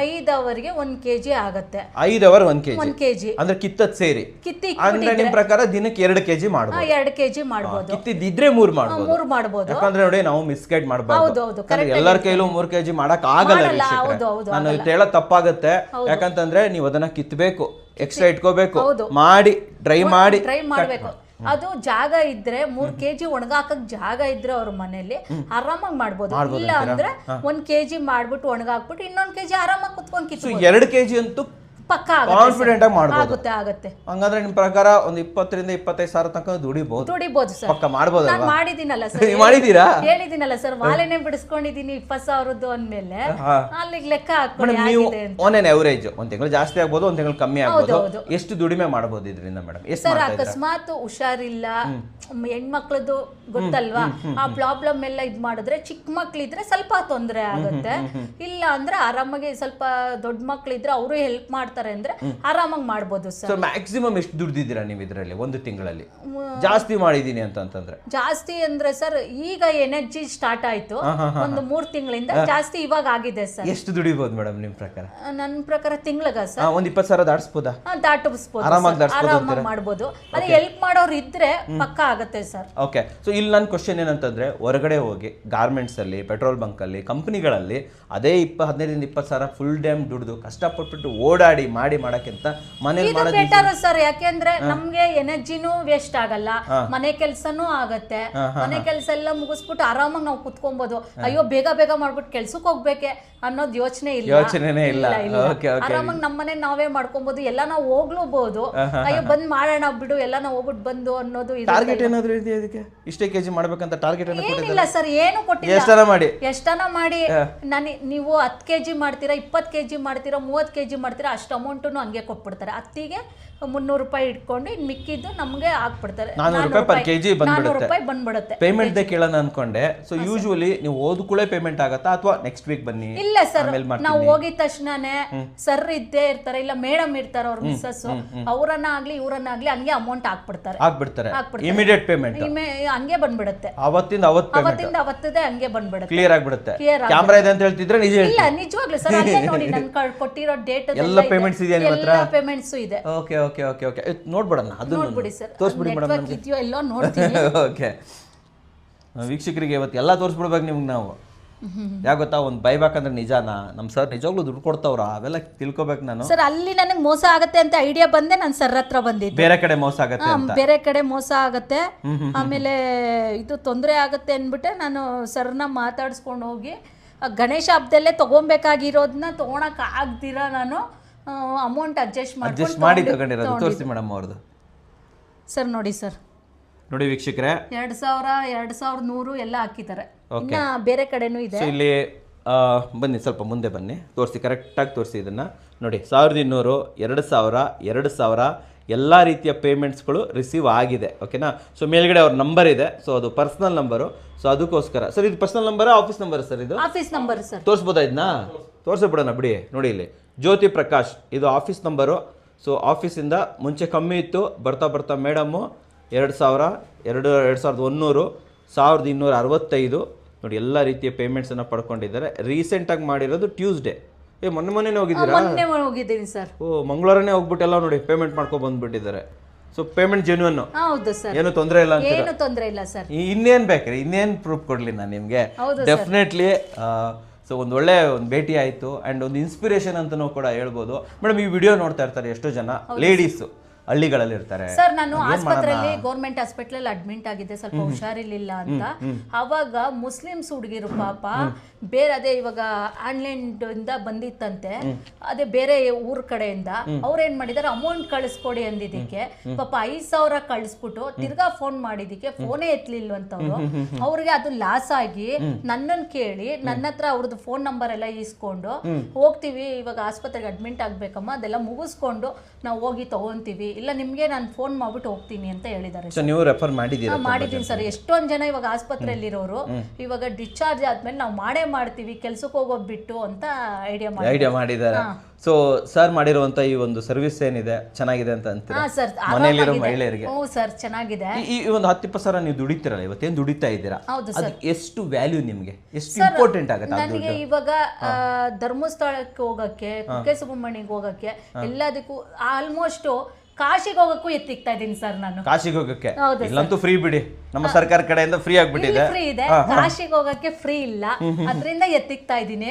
S2: 5 ಅವರ್ಗೆ 1 kg ಆಗತ್ತೆ.
S1: 5 ಅವರ್ 1 kg ಅಂದ್ರೆ ಕಿತ್ತದ್ ಸೇರಿ.
S2: ಕಿತ್ತಿ
S1: ಅಂದ್ರೆ ನಿಮ್ಮ ಪ್ರಕಾರ ದಿನಕ್ಕೆ 2 kg ಮಾಡ್ಬೋದು.
S2: 2 kg ಮಾಡ್ಬೋದು.
S1: ಕಿತ್ತಿದ್ರೆ 3 ಮಾಡ್ಬೋದು
S2: 3 ಮಾಡ್ಬೋದು.
S1: ಯಾಕಂದ್ರೆ ನೋಡಿ ನಾವು ಮಿಸ್ಗೈಡ್ ಮಾಡಬಾರ್ದು.
S2: ಹೌದು
S1: ಎಲ್ಲರ ಕೈಲೂ 3 kg ಮಾಡಕ್ ಆಗಲ್ಲ ವೀಕ್ಷಕರೇ. ನಾನು ಇದು ಹೇಳೋದು ತಪ್ಪಾಗುತ್ತೆ. ಯಾಕಂತಂದ್ರೆ ನೀವು ಅದನ್ನ ಕಿತ್ಬೇಕು, ಎಕ್ಸ್ಟ್ರಾ ಇಟ್ಕೋಬೇಕು, ಮಾಡಿ ಡ್ರೈ
S2: ಮಾಡ್ಬೇಕು. ಅದು ಜಾಗ ಇದ್ರೆ 3 kg ಒಣಗಾಕಕ್ ಜಾಗ ಇದ್ರೆ ಅವ್ರ ಮನೇಲಿ ಆರಾಮಾಗಿ ಮಾಡ್ಬೋದು. ಇಲ್ಲ ಅಂದ್ರೆ 1 kg ಮಾಡ್ಬಿಟ್ಟು ಒಣಗಾಕ್ಬಿಟ್ಟು ಇನ್ನೊಂದ್ kg ಆರಾಮಾಗಿ ಕುತ್ಕೊಂಡ್ ಕಿತ್ತು
S1: 2 kg ಅಂತೂ
S2: ಪಕ್ಕ
S1: ಕಾನ್ಫಿಡೆಂಟ್ ಆಗಿ ಮಾಡ್ಬೋದು.
S2: ಆಗುತ್ತೆ.
S1: ಹಂಗಂದ್ರೆ ನಿಮ್ ಪ್ರಕಾರ ಒಂದು 20,000 ರಿಂದ 25,000 ತನಕ ದುಡಿಬಹುದು
S2: ಸರ್.
S1: ಪಕ್ಕ ಮಾಡ್ಬೋದು.
S2: ನಾನು ಮಾಡಿದೀನಲ್ಲ ಸರ್,
S1: ಮಾಡಿದೀರಾ?
S2: ಹೇಳಿದೀನಲ್ಲ ಸರ್, ವಾಲೆನೆ ಬಿಡಿಸ್ಕೊಂಡಿದೀನಿ 20,000 ಅಂದ್ಮೇಲೆ ಅಲ್ಲಿಗೆ ಲೆಕ್ಕ ಹಾಕೊಳ್ಳಿ
S1: ನೀವು ಆನ್ ಎನ್ ಅವರೇಜ್ ಒಂದ್ ತಿಂಗಳು ಜಾಸ್ತಿ ಆಗ್ಬೋದು, ಒಂದ್ ತಿಂಗಳು ಕಮ್ಮಿ ಆಗ್ಬೋದು. ಎಷ್ಟು ದುಡಿಮೆ ಮಾಡಬಹುದು ಇದರಿಂದ ಮೇಡಮ್?
S2: ಸರ್ ಅಕಸ್ಮಾತ್ ಹುಷಾರಿಲ್ಲ, ಹೆಣ್ಮಕ್ಳದ್ದು ಗೊತ್ತಲ್ವಾ, ಆ ಪ್ರಾಬ್ಲಮ್ ಎಲ್ಲ ಇದ್ ಮಾಡಿದ್ರೆ ಚಿಕ್ಕ ಮಕ್ಳಿದ್ರೆ ಸ್ವಲ್ಪ ತೊಂದರೆ ಆಗುತ್ತೆ. ಇಲ್ಲ ಅಂದ್ರೆ ಆರಾಮಾಗಿ ಸ್ವಲ್ಪ ದೊಡ್ಡ ಮಕ್ಳಿದ್ರೆ ಅವರು ಹೆಲ್ಪ್ ಮಾಡ್ತಾರೆ ಅಂದ್ರೆ ಆರಾಮಾಗಿ ಮಾಡ್ಬೋದು ಸರ್.
S1: ಮ್ಯಾಕ್ಸಿಮಮ್ ಎಷ್ಟು ದುಡ್ದಿದ್ದೀರಾ ನೀವು ಇದರಲ್ಲಿ ಒಂದು ತಿಂಗಳಲ್ಲಿ? ಜಾಸ್ತಿ ಮಾಡಿದೀನಿ ಅಂತಂದ್ರೆ
S2: ಜಾಸ್ತಿ ಅಂದ್ರೆ ಸರ್ ಈಗ ಎನರ್ಜಿ ಸ್ಟಾರ್ಟ್ ಆಯ್ತು ಒಂದು 3 ತಿಂಗಳಿಂದ, ಜಾಸ್ತಿ ಇವಾಗ ಆಗಿದೆ ಸರ್.
S1: ಎಷ್ಟು ದುಡಿಬಹುದು ಮೇಡಮ್ ನಿಮ್ ಪ್ರಕಾರ?
S2: ನನ್ನ ಪ್ರಕಾರ ತಿಂಗಳಿಗೆ ಸರ್
S1: ಒಂದ್ 20,000 ದಾಟಿಸಬಹುದಾ?
S2: ದಾಟಿಸ್ಬೋದು, ಆರಾಮಾಗಿ ಮಾಡ್ಬೋದು. ಅದೇ ಹೆಲ್ಪ್ ಮಾಡೋರು ಇದ್ರೆ ಪಕ್ಕ ಆಗುತ್ತೆ ಸರ್.
S1: ಓಕೆ, ಸೊ ಇಲ್ಲಿ ನನ್ನ ಕ್ವಶನ್ ಏನಂತಂದ್ರೆ, ಹೊರಗಡೆ ಹೋಗಿ ಗಾರ್ಮೆಂಟ್ಸ್ ಅಲ್ಲಿ, ಪೆಟ್ರೋಲ್ ಬಂಕ್ ಅಲ್ಲಿ, ಕಂಪನಿಗಳಲ್ಲಿ ಅದೇ 15,000 ರಿಂದ 20,000 ಫುಲ್ ಟೈಮ್ ದುಡಿದು ಕಷ್ಟಪಟ್ಟು ಓಡಾಡಿ ಮಾಡಕ್ಕಿಂತ ಮನೇಲಿ ಮಾಡೋದು
S2: ಬೆಟರ್ ಸರ್. ಯಾಕೆಂದ್ರೆ ನಮ್ಗೆ ಎನರ್ಜಿನೂ ವೇಸ್ಟ್ ಆಗಲ್ಲ, ಮನೆ ಕೆಲ್ಸನೂ ಆಗತ್ತೆ. ಮನೆ ಕೆಲ್ಸ ಎಲ್ಲ ಮುಗಿಸ್ಬಿಟ್ಟು ಆರಾಮಾಗಿ ನಾವು ಕುತ್ಕೊಬಹುದು. ಅಯ್ಯೋ ಬೇಗ ಮಾಡ್ಬಿಟ್ಟು ಕೆಲ್ಸಕ್ಕೆ ಹೋಗ್ಬೇಕೆ ಅನ್ನೋದು ಯೋಚನೆನೇ ಇಲ್ಲ. ಆರಾಮಾಗಿ ನಮ್ಮನೆ ನಾವೇ ಮಾಡ್ಕೊಬಹುದು, ಎಲ್ಲ ನಾವು ಹೋಗ್ಲೂಬಹುದು. ಅಯ್ಯೋ ಬಂದ್ ಮಾಡೋಣ ಬಿಡು, ಎಲ್ಲ ನಾವು ಹೋಗ್ಬಿಟ್ಟು ಬಂದು ಅನ್ನೋದು.
S1: ಟಾರ್ಗೆಟ್ ಏನಾದ್ರು ಇದೆಯಾ ಇದಕ್ಕೆ? ಇಷ್ಟೇ ಕೆಜಿ ಮಾಡ್ಬೇಕಂತ ಟಾರ್ಗೆಟ್
S2: ಏನಿಲ್ಲ ಸರ್, ಏನು ಕೊಟ್ಟಿಲ್ಲ. ಎಷ್ಟನ ಮಾಡಿ ನೀವು 10 kg ಮಾಡ್ತೀರಾ, 20 kg ಮಾಡ್ತೀರಾ, 30 kg ಮಾಡ್ತೀರಾ, ಅಷ್ಟು ಅಮೌಂಟನ್ನು ಹಂಗೆ ಕೊಟ್ಬಿಡ್ತಾರೆ. ಹತ್ತಿಗೆ 300 ರೂಪಾಯಿ ಇಟ್ಕೊಂಡು ಇನ್ ಮಿಕ್ಕಿದ್ದು ನಮ್ಗೆ ಹಾಕ್ಬಿಡ್ತಾರೆ.
S1: 400 ರೂಪಾಯಿ ಪರ್ ಕೆಜಿ
S2: ಬಂದ್ಬಿಡುತ್ತೆ.
S1: ಪೇಮೆಂಟ್ ಕೇಳೋಣ ಅನ್ಕೊಂಡೆ. ಸೊ ಯೂಶುವಲಿ ನೀವು ಓದ್ಕೊಳ್ಳೆ ಪೇಮೆಂಟ್ ಆಗತ್ತಾ ಅಥವಾ ನೆಕ್ಸ್ಟ್ ವೀಕ್ ಬನ್ನಿ?
S2: ಇಲ್ಲ ಸರ್, ನಾವು ಹೋಗಿದ ತಕ್ಷಣನೇ ಸರ್ ಇದ್ದೇ ಇರ್ತಾರೆ, ಇಲ್ಲ ಮೇಡಮ್ ಇರ್ತಾರೆ ಅವ್ರ ಮಿಸ್ಸಸ್, ಅವರನ್ನಾಗ್ಲಿ ಇವರನ್ನಾಗ್ಲಿ ಹಂಗೆ ಅಮೌಂಟ್ ಹಾಕ್ಬಿಡ್ತಾರೆ.
S1: ಇಮಿಡಿಯೇಟ್ ಪೇಮೆಂಟ್
S2: ಹಂಗೆ ಬಂದ್ಬಿಡುತ್ತೆ.
S1: ಅವತ್ತಿಂದ
S2: ಅವತ್ತದೇ ಹಂಗೆ ಬಂದ್ಬಿಡುತ್ತೆ.
S1: ಕ್ಲಿಯರ್ ಆಗ್ಬಿಡುತ್ತೆ. ಕ್ಯಾಮೆರಾ ಇದೆ ಅಂತ ಹೇಳ್ತಿದ್ರೆ ನಿಜ
S2: ಇಲ್ಲ, ನಿಜವಾಗ್ಲೂ ಸರ್. ಅಲ್ಲೇ ನೋಡಿ ನನ್ ಕೊಟ್ಟಿರೋ ಡೇಟ್
S1: ಎಲ್ಲ ಪೇಮೆಂಟ್ಸ್ ಇದೆಯಾ ನಿಮ್ಮ ಹತ್ರ?
S2: ಎಲ್ಲ ಪೇಮೆಂಟ್ಸ್ ಇದೆ.
S1: ಓಕೆ ಓಕೆ ಓಕೆ ಓಕೆ, ನೋಡ್ಬಿಡೋಣ, ಅದು
S2: ನೋಡ್ಬಿಡಿ ಸರ್,
S1: ತೋರಿಸ್ಬಿಡಿ ಮೇಡಮ್ ನಮಗೆ.
S2: ಇದೆಯೋ ಎಲ್ಲೋ ನೋಡ್ತೀನಿ.
S1: ಓಕೆ, ವೀಕ್ಷಕರಿಗೆ ಇವತ್ತು ಎಲ್ಲ ತೋರಿಸ್ಬಿಡ್ಬೇಕು ನಿಮ್ಗೆ ನಾವು. ಯಾಕೆ ಗೊತ್ತಾ, ಒಂದು ಬೈಬ್ಯಾಕ್ ಅಂದ್ರೆ ನಿಜಾನಾ, ನಮ್ಮ ಸರ್ ನಿಜವಾಗ್ಲೂ ದುಡ್ಡು ಕೊಡ್ತಾವ್ರ ಅವೆಲ್ಲ ತಿಳ್ಕೊಬೇಕು ನಾನು.
S2: ಸರ್ ಅಲ್ಲಿ ನನಗೆ ಮೋಸ ಆಗತ್ತೆ ಅಂತ ಐಡಿಯಾ ಬಂದೆ ನಾನು ಸರ್ ಹತ್ರ ಬಂದಿದ್ದೆ.
S1: ಬೇರೆ ಕಡೆ ಮೋಸ ಆಗತ್ತೆ ಅಂತ,
S2: ಬೇರೆ ಕಡೆ ಮೋಸ ಆಗತ್ತೆ, ಆಮೇಲೆ ಇದು ತೊಂದರೆ ಆಗತ್ತೆ ಅಂದ್ಬಿಟ್ಟೆ ನಾನು ಸರ್ನ ಮಾತಾಡ್ಸ್ಕೊಂಡು ಹೋಗಿ ಗಣೇಶ ಹಬ್ಬದಲ್ಲೇ ತಗೊಬೇಕಾಗಿರೋದನ್ನ ತಗೊಳಕ್ ಆಗ್ದಿರ ನಾನು ಅಮೌಂಟ್ ಅಡ್ಜಸ್ಟ್
S1: ಮಾಡಿ ತಗೊಂಡಿರೋದು. ತೋರಿಸಿ ಮೇಡಮ್ ಅವ್ರದ್ದು.
S2: ಸರ್ ನೋಡಿ ಸರ್,
S1: ನೋಡಿ ವೀಕ್ಷಕರೇ,
S2: 2,000 2,100 ಎಲ್ಲ ಹಾಕಿದ್ದಾರೆ. ಇನ್ನ ಬೇರೆ ಕಡೆನೂ ಇದೆ.
S1: ಇಲ್ಲಿ ಬನ್ನಿ, ಸ್ವಲ್ಪ ಮುಂದೆ ಬನ್ನಿ, ತೋರಿಸಿ, ಕರೆಕ್ಟಾಗಿ ತೋರಿಸಿ ಇದನ್ನ ನೋಡಿ. 1,200, 2,000, 2,000 ಎಲ್ಲ ರೀತಿಯ ಪೇಮೆಂಟ್ಸ್ಗಳು ರಿಸೀವ್ ಆಗಿದೆ. ಓಕೆನಾ? ಸೊ ಮೇಲ್ಗಡೆ ಅವ್ರ ನಂಬರ್ ಇದೆ, ಸೊ ಅದು ಪರ್ಸನಲ್ ನಂಬರು. ಸೊ ಅದಕ್ಕೋಸ್ಕರ ಸರ್, ಇದು personal number, office number sir? ಇದು
S2: ಆಫೀಸ್ ನಂಬರ್ ಸರ್.
S1: ತೋರಿಸ್ಬೋದಾ ಇದನ್ನ? ತೋರಿಸ್ಬಿಡೋಣ ಬಿಡಿ. ನೋಡಿ ಇಲ್ಲಿ ಜ್ಯೋತಿ ಪ್ರಕಾಶ್, ಇದು ಆಫೀಸ್ ನಂಬರು. ಸೊ ಆಫೀಸಿಂದ ಮುಂಚೆ ಕಮ್ಮಿ ಇತ್ತು, ಬರ್ತಾ ಮೇಡಮು 2,000, 2,100, 1,265 ನೋಡಿ ಎಲ್ಲ ರೀತಿಯ ಪೇಮೆಂಟ್ಸನ್ನು ಪಡ್ಕೊಂಡಿದ್ದಾರೆ. ರೀಸೆಂಟಾಗಿ ಮಾಡಿರೋದು ಟ್ಯೂಸ್ಡೇ. ಮೊನ್ನೆ ಹೋಗಿದ್ದೀರಾ?
S2: ಮೊನ್ನೆ ಹೋಗಿದ್ದೀನಿ ಸರ್.
S1: ಮಂಗಳವಾರನೇ ಹೋಗ್ಬಿಟ್ಟು ಎಲ್ಲ ನೋಡಿ ಪೇಮೆಂಟ್ ಮಾಡ್ಕೊಂಡು ಬಂದ್ಬಿಟ್ಟಿದ್ದಾರೆ. So payment genuine.
S2: ಹೌದು ಸರ್,
S1: ಏನು ತೊಂದರೆ ಇಲ್ಲ ಅಂತ.
S2: ಏನು ತೊಂದರೆ ಇಲ್ಲ ಸರ್.
S1: ಇನ್ನೇನು ಬೇಕ್ರಿ, ಇನ್ನೇನು ಪ್ರೂಫ್ ಕೊಡ್ಲಿ ನಾನು ನಿಮಗೆ? ಡೆಫಿನೆಟ್ಲಿ. ಸೊ ಒಂದು ಭೇಟಿ ಆಯಿತು, ಆ್ಯಂಡ್ ಒಂದು ಇನ್ಸ್ಪಿರೇಷನ್ ಅಂತಲೂ ಕೂಡ ಹೇಳ್ಬೋದು. ಮೇಡಮ್ ಈ ವಿಡಿಯೋ ನೋಡ್ತಾ ಇರ್ತಾರೆ ಎಷ್ಟೋ ಜನ ಲೇಡೀಸು, ಹಳ್ಳಿಗಳಲ್ಲಿ ಇರ್ತಾರೆ.
S2: ಸರ್ ನಾನು ಆಸ್ಪತ್ರೆಯಲ್ಲಿ ಗೌರ್ಮೆಂಟ್ ಹಾಸ್ಪಿಟಲ್ ಅಡ್ಮಿಟ್ ಆಗಿದ್ದೆ, ಸ್ವಲ್ಪ ಹುಷಾರಿರ್ಲಿಲ್ಲ ಅಂತ. ಅವಾಗ ಮುಸ್ಲಿಮ್ಸ್ ಹುಡುಗಿರು ಪಾಪ ಬೇರೆ, ಅದೇ ಇವಾಗ ಇಂದ ಬಂದಿತ್ತಂತೆ, ಅದೇ ಬೇರೆ ಊರ್ ಕಡೆಯಿಂದ ಅವ್ರೇನ್ ಮಾಡಿದಾರೆ, ಅಮೌಂಟ್ ಕಳಿಸ್ಕೊಡಿ ಅಂದಿದ್ದಕ್ಕೆ ಪಾಪ 5,000 ಕಳಿಸ್ಬಿಟ್ಟು ತಿರ್ಗಾ ಫೋನ್ ಮಾಡಿದಕ್ಕೆ ಫೋನೇ ಎತ್ತಲಿಲ್ವಂತವ್ರು. ಅವ್ರಿಗೆ ಅದು ಲಾಸ್ ಆಗಿ ನನ್ನನ್ನು ಕೇಳಿ ನನ್ನ ಹತ್ರ ಅವ್ರದ್ದು ಫೋನ್ ನಂಬರ್ ಎಲ್ಲ ಈಸ್ಕೊಂಡು, ಹೋಗ್ತೀವಿ ಇವಾಗ ಆಸ್ಪತ್ರೆಗೆ ಅಡ್ಮಿಟ್ ಆಗ್ಬೇಕಮ್ಮ, ಅದೆಲ್ಲ ಮುಗಿಸ್ಕೊಂಡು ನಾವು ಹೋಗಿ ತಗೊಂತೀವಿ, ಇಲ್ಲ ನಿಮ್ಗೆ ನಾನು ಫೋನ್ ಮಾಡ್ಬಿಟ್ಟು ಹೋಗ್ತೀನಿ ಅಂತ ಹೇಳಿದ್ದಾರೆ.
S1: ನೀವು ರೆಫರ್ ಮಾಡಿದ್ದೀರಾ?
S2: ಮಾಡಿದ್ದೀನಿ ಸರ್. ಎಷ್ಟೊಂದ್ ಜನ ಇವಾಗ ಆಸ್ಪತ್ರೆಯಲ್ಲಿ ಇರೋರು ಇವಾಗ ಡಿಸ್ಚಾರ್ಜ್ ಆದ್ಮೇಲೆ ನಾವು ಮಾಡ್ತೀವಿ, ಕೆಲ್ಸಕ್ಕೆ ಹೋಗೋದ್ ಬಿಟ್ಟು ಅಂತ ಐಡಿಯಾ
S1: ಮಾಡಿದ್ದಾರೆ. ಸೊ ಸರ್ ಮಾಡಿರುವಂತ ಈ ಒಂದು ಸರ್ವಿಸ್ ಏನಿದೆ ಚೆನ್ನಾಗಿದೆ ಅಂತ ಅಂತೀರಾ? ಮನೆಯಲ್ಲಿರೋ ಮಹಿಳೆಯರಿಗೆ?
S2: ಹ್ಞೂ ಸರ್, ಚೆನ್ನಾಗಿದೆ.
S1: ಈ ಒಂದು 10-20 ನೀವು ದುಡಿತೀರಲ್ಲ, ಇವತ್ತೇನು ದುಡಿತಾ ಇದ್ದೀರಾ, ಅದು ಎಷ್ಟು ವ್ಯಾಲ್ಯೂ ನಿಮ್ಗೆ, ಎಷ್ಟು ಇಂಪಾರ್ಟೆಂಟ್ ಆಗುತ್ತೆ?
S2: ನನಗೆ ಇವಾಗ ಧರ್ಮಸ್ಥಳಕ್ಕೆ ಹೋಗಕ್ಕೆ, ಕುಕ್ಕೆ ಸುಬ್ರಹ್ಮಣ್ಯಕ್ಕೆ ಹೋಗಕ್ಕೆ, ಎಲ್ಲದಕ್ಕೂ ಆಲ್ಮೋಸ್ಟ್ ಕಾಶಿಗೆ ಹೋಗಕ್ಕೂ ಎತ್ತಿಕ್ತಾ ಇದೀನಿ ಸರ್ ನಾನು.
S1: ಕಾಶಿಗೆ ಹೋಗಕ್ಕೆ
S2: ಹೌದು
S1: ಇಲ್ಲಂತೂ ಫ್ರೀ ಬಿಡಿ, ನಮ್ಮ ಸರ್ಕಾರ ಕಡೆಯಿಂದ ಫ್ರೀ ಆಗ್ಬಿಟ್ಟಿದೆ.
S2: ಫ್ರೀ ಇದೆ, ಕಾಶಿಗೆ ಹೋಗಕ್ಕೆ ಫ್ರೀ ಇಲ್ಲ, ಅದರಿಂದ ಎತ್ತಿಕ್ತಾ ಇದೀನಿ.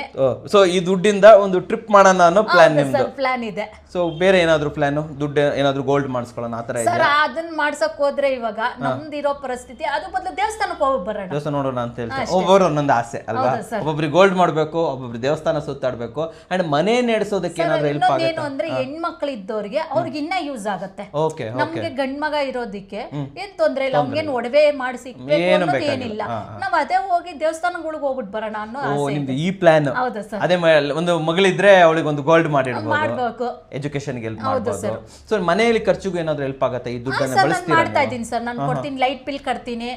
S1: ಸೊ ಈ ದುಡ್ಡಿಂದ ಒಂದು ಟ್ರಿಪ್ ಮಾಡೋಣ ಅನ್ನೋ ಪ್ಲಾನ್ ನಿಮ್ದು.
S2: ಪ್ಲಾನ್ ಇದೆ.
S1: ಸೊ ಬೇರೆ ಏನಾದ್ರು ಪ್ಲಾನ್, ದುಡ್ಡು ಏನಾದ್ರು ಗೋಲ್ಡ್ ಮಾಡಿಸ್ಕೊಳ್ಳೋಣ ಆತರ ಇದೆ
S2: ಸರ್? ಅದನ್ನ ಮಾಡ್ಸಕ್ ಹೋದ್ರೆ ಇವಾಗ ನಮ್ದಿರೋ ಪರಿಸ್ಥಿತಿ, ಅದು ಬದಲು ದೇವಸ್ಥಾನಕ್ಕೆ ಹೋಗಿ ಬರೋಣ,
S1: ದೇವಸ್ಥಾನ ನೋಡೋಣ ಅಂತ ಹೇಳ್ತಾರೆ. ಒಬ್ಬರು ಒಂದೊಂದು ಆಸೆ ಅಲ್ವಾ, ಒಬ್ಬೊಬ್ರಿಗೆ ಗೋಲ್ಡ್ ಮಾಡ್ಬೇಕು, ಒಬ್ಬೊಬ್ರು ದೇವಸ್ಥಾನ ಸುತ್ತಾಡ್ಬೇಕು, ಅಂಡ್ ಮನೆ ನಡೆಸೋದಕ್ಕೆ ಏನಾದ್ರು ಹೆಲ್ಪ್ ಆಗುತ್ತೆ.
S2: ಏನು ಅಂದ್ರೆ ಹೆಣ್ಮಕ್ಳು ಇದ್ದವ್ರಿಗೆ ಅವ್ರಿಗೆ ಇನ್ನ ಯೂಸ್ ಆಗುತ್ತೆ.
S1: ಓಕೆ
S2: ನಮ್ಗೆ ಗಂಡ್ ಮಗ ಇರೋದಿಕ್ಕೆ ಏನ್ ತೊಂದ್ರೆ ಇಲ್ಲ, ಅವ್ನಿಗೇನ್ ಒಡವೆ ಮಾಡಿಸಿಕ್ಬೇಕು ಅನ್ನೋದು ಏನಿಲ್ಲ, ನಾವ್ ಅದೇ ಹೋಗಿ ದೇವಸ್ಥಾನಗಳಿಗೆ ಹೋಗ್ಬಿಟ್ಟು ಬರೋಣ ಅನ್ನೋ ಆಸೆ.
S1: ನಿಮ್ದು ಈ ಪ್ಲಾನ್.
S2: ಹೌದಾ ಸರ್?
S1: ಅದೇ ಒಂದು ಮಗಳಿದ್ರೆ ಅವಳಿಗೆ ಒಂದು ಗೋಲ್ಡ್ ಮಾಡಿಡ್ಬೋದು,
S2: ಮಾಡ್ಬೇಕು,
S1: ಎಜುಕೇಶನ್ಗೆ ಹೆಲ್ಪ್ ಮಾಡ್ಬೋದು. ಸೊ ಮನೆಯಲ್ಲಿ ಖರ್ಚಿಗೂ ಏನಾದ್ರು ಹೆಲ್ಪ್ ಆಗುತ್ತೆ ಈ ದುಡ್ಡನ್ನ ಬಳಸ್ತೀರಾ?
S2: ಮಾಡ್ತಾ ಇದೀನಿ ಸರ್, ನಾನು ಕೊಡ್ತೀನಿ, ಲೈಟ್ ಬಿಲ್ ಕಟ್ತೀನಿ,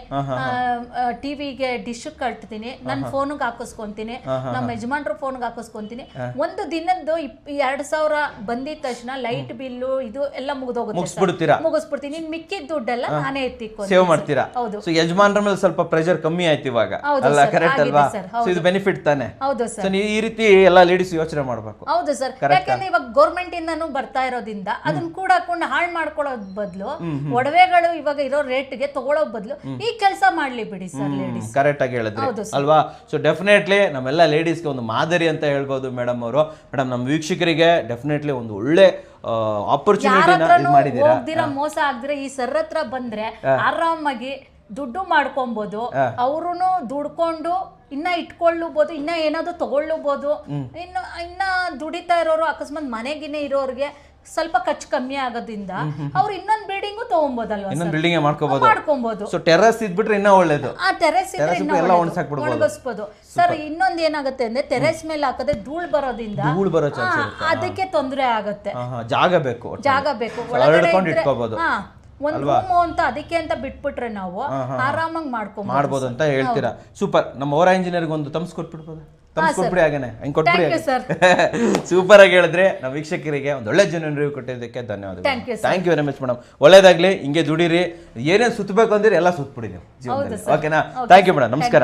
S2: ಟಿವಿಗೆ ಡಿಶ್ ಕಟ್ತೀನಿ, ನನ್ನ ಫೋನ್ಗೆ ಹಾಕಿಸ್ಕೊಂತೀನಿ, ನಮ್ಮ ಯಜಮಾನ್ರ ಫೋನ್ಗೆ ಹಾಕಿಸ್ಕೊಂತೀನಿ. ಒಂದು ದಿನದ್ದು 2000 ಬಂದಿದ ತಕ್ಷಣ ಲೈಟ್ ಬಿಲ್ಲು ಇದು ಎಲ್ಲ ಮುಗಿಸ್ಬಿಡ್ತೀನಿ. ಇನ್ ಮಿಕ್ಕಿದ ದುಡ್ಡೆಲ್ಲ ನಾನೇ ಎತ್ತಿಕೊಂಡು
S1: ಸೇವ್ ಮಾಡ್ತೀರಾ.
S2: ಹೌದು.
S1: ಸೊ ಯಜಮಾನ್ರ ಮೇಲೆ ಸ್ವಲ್ಪ ಪ್ರೆಷರ್ ಕಮ್ಮಿ ಆಯ್ತು ಇವಾಗ ಅಲ್ಲ, ಕರೆಕ್ಟ್ ಅಲ್ವಾ? ಸೊ ಇದು ಬೆನಿಫಿಟ್ ತಾನೆ.
S2: ಹೌದು ಸರ್.
S1: ಸೊ ಈ ರೀತಿ ಎಲ್ಲ ಲೇಡೀಸ್ ಯೋಚನೆ ಮಾಡ್ಬೇಕು.
S2: ಹೌದು ಸರ್, ಯಾಕಂದ್ರೆ ಇವಾಗ ಗೌರ್ಮೆಂಟ್ ಇಂದಾನು ಬರ್ತಾ ಇರೋದ್ರಿಂದ ಅದನ್ನ ಕೂಡ ಹಾಕೊಂಡು ಹಾಳು ಮಾಡ್ಕೊಳ್ಳೋದ್ ಬದಲು, ಒಡವೆಗಳು ಇವಾಗ ಇರೋ ರೇಟ್ಗೆ ತಗೊಳ್ಳೋ ಬದಲು ಈ ಕೆಲಸ ಮಾಡ್ಲಿ ಬಿಡಿ ಸರ್ ಲೇಡೀಸ್.
S1: ಕರೆಕ್ಟ್ ಆಗಿ ಹೇಳಿದ್ರಿ ಅಲ್ವಾ? ಸೊ ಡೆಫಿನೆಟ್ಲಿ ನಮ್ಮೆಲ್ಲ ಲೇಡೀಸ್ಗೆ ಒಂದು ಮಾದರಿ ಅಂತ ಹೇಳ್ಬೋದು ಮೇಡಮ್ ಅವರು. ಮೇಡಮ್ ನಮ್ಮ ವೀಕ್ಷಕರಿಗೆ ಡೆಫಿನೆಟ್ಲಿ ಒಂದು ಒಳ್ಳೆ ಆಪರ್ಚುನಿಟಿನ ಮಾಡಿದೀರಾ.
S2: ಹೋಗ್ದಿರಾ ಮೋಸ ಆಗ್ದಿರ ಈ ಸರ್ ಹತ್ರ ಬಂದ್ರೆ ಆರಾಮಾಗಿ ದುಡ್ಡು ಮಾಡ್ಕೊಬಹುದು, ಅವ್ರುನು ದುಡ್ಕೊಂಡು ಇನ್ನ ಇಟ್ಕೊಳ್ಳಬಹುದು, ಇನ್ನ ಏನಾದ್ರು ತಗೊಳ್ಬಹುದು. ಇನ್ನ ದುಡಿತಾ ಇರೋರು ಅಕಸ್ಮಾತ್ ಮನೆಗಿನೇ ಇರೋರ್ಗೆ ಸ್ವಲ್ಪ ಖರ್ಚು ಕಮ್ಮಿ ಆಗೋದ್ರಿಂದ ಅವ್ರು ಇನ್ನೊಂದು ಬಿಲ್ಡಿಂಗ್ ತಗೊಂಬೋದಲ್ವಾ,
S1: ಇನ್ನೊಂದು ಬಿಲ್ಡಿಂಗ್ ಮಾಡ್ಕೋಬಹುದು. ಸೊ ಟೆರ್ರಸ್ ಇದ್ಬಿಟ್ರೆ ಇನ್ನ ಒಳ್ಳೇದು.
S2: ಆ ಟೆರೆಸ್ ಒಣಗಿಸ್ಬೋದು ಸರ್. ಇನ್ನೊಂದ್ ಏನಾಗುತ್ತೆ ಅಂದ್ರೆ ಟೆರೆಸ್ ಮೇಲೆ ಹಾಕದೆ ಧೂಳ್ ಬರೋದ್ರಿಂದ ಅದಕ್ಕೆ ತೊಂದರೆ ಆಗುತ್ತೆ.
S1: ಜಾಗ ಬೇಕು,
S2: ಒಳಗಡೆ ಒಂದ್ ರೂಮ್ ಅಂತ ಅದಕ್ಕೆ ಅಂತ ಬಿಟ್ಬಿಟ್ರೆ ನಾವು ಆರಾಮಾಗಿ ಮಾಡ್ಬೋದು
S1: ಅಂತ ಹೇಳ್ತೀರಾ. ಸೂಪರ್. ನಮ್ಮ ಓರಾ ಇಂಜಿನಿಯರ್ಗೆ ಒಂದು ತಮ್ಸ್ ಕೊಟ್ಬಿಡ್ಬೋದು, ತಮ್ಸ್ಕೊಟ್ಬಿಡಿ ಹಾಗೇನೆ, ಹಂಗೆ ಕೊಟ್ಬಿಡಿ. ಸೂಪರ್ ಆಗಿ ಹೇಳಿದ್ರೆ ನಮ್ಮ ವೀಕ್ಷಕರಿಗೆ ಒಂದು ಒಳ್ಳೆ ಜೆನ್ಯೂನ್ ರಿವ್ಯೂ ಕೊಟ್ಟಿದ್ದಕ್ಕೆ ಧನ್ಯವಾದಗಳು. Thank you very much madam. ಒಳ್ಳೇದಾಗ್ಲಿ, ಹಿಂಗೆ ದುಡೀರಿ, ಏನೇನು ಸುತ್ತಬೇಕು ಅಂದ್ರೆ ಎಲ್ಲ ಸುತ್ತಬಿಡಿ ನೀವು ಜೀವನದಲ್ಲಿ. ಓಕೆನಾ? ಥ್ಯಾಂಕ್ ಯು ಮೇಡಮ್, ನಮಸ್ಕಾರ.